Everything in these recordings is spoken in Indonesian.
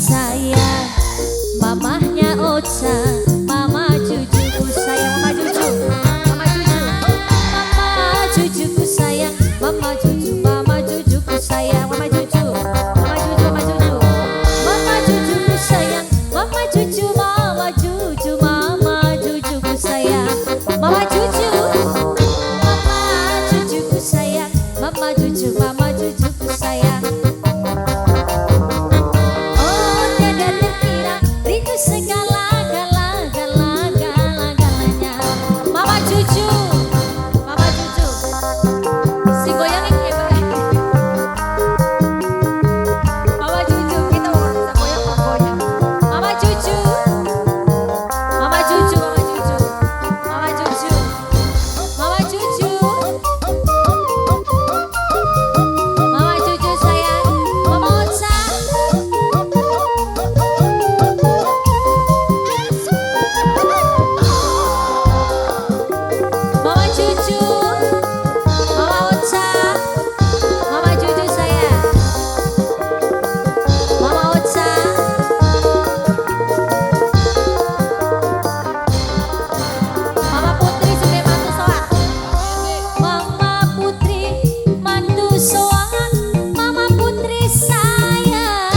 sayang, mamahnya Ocha, mama cucuku sayang, mama cucu, mama cucu, mama cucuku sayang, mama cucu, mama cucuku sayang, mama cucu, mama cucu, mama cucu, mama cucuku sayang, mama cucu, mama cucu, mama cucuku sayang, mama cucu, mama cucuku sayang, mama cucu, mama cucuku sayang. Segala-galanya mama cucu si goyangin ya Pak. Mama cucu kita mau bisa goyang mama cucu, mama cucu, mama cucu, mama cucu, mama cucu, mama cucu sayang, mama Ocha. Mama cucu, mama Ocha, mama cucu saya, mama Ocha, mama Putri sudah mantu soak, mama Putri mantu soak, mama Putri sayang,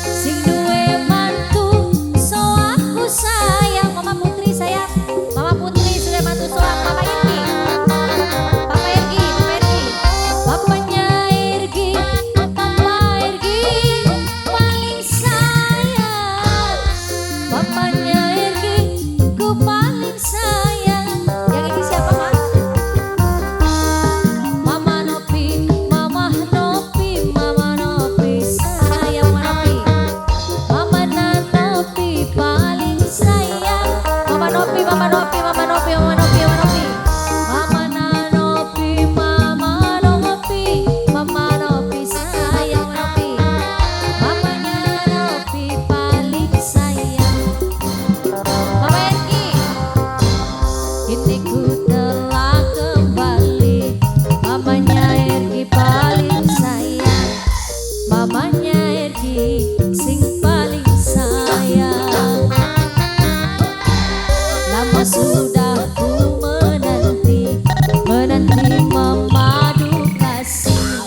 sing duwe mantu soakku sayang, mama Putri sayang, mama Putri sudah mantu soak, mama Irgi. Papanya Irgi, Papa Irgi paling sayang. Papanya Irgi, ku paling sayang. Yang ini siapa, Mak? Mama Nopi, Mama Nopi, Mama Nopi sayang, Mama Nopi. Mama Nopi paling sayang. Mama Nopi, Mama Nopi, Mama Nopi, Mama Nopi, Mama Nopi. Mama Nopi, Mama Nopi, Mama Nopi sayang, Nopi. Mamanya Nopi paling sayang. Mama Erki, ini ku telah kembali. Mamanya Erki paling sayang. Mamanya Erki sing paling sayang. Lama sudah ku menanti memadu kasih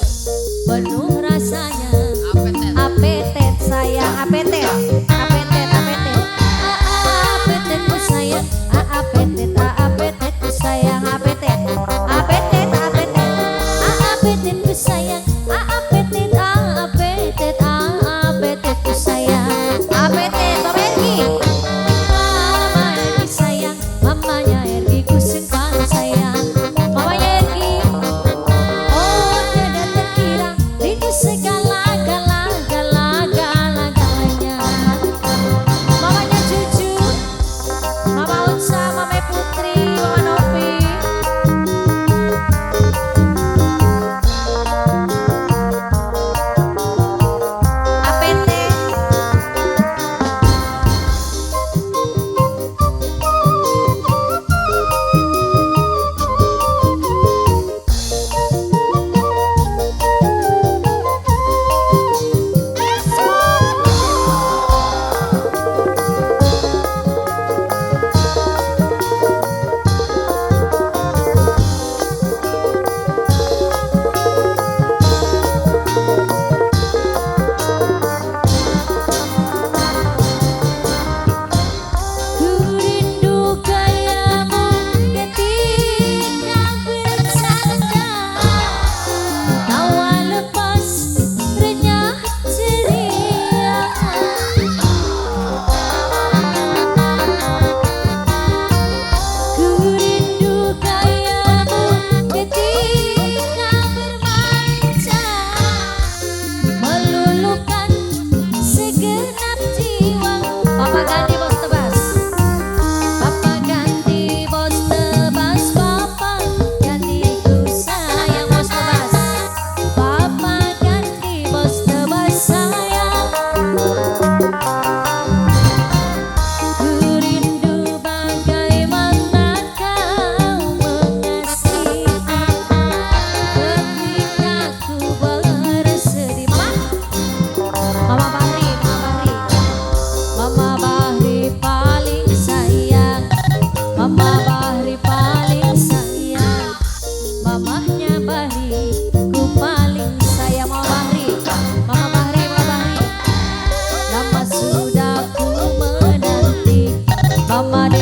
penuh rasanya. Apetet sayang, apetet, apetet, apetet, apetetku sayang, apetetku sayang, apetet, apetet, apetet, apetetku sayang, apetet, apetet, apetetku sayang, apetet, Mama Erki sayang, mamanya Mama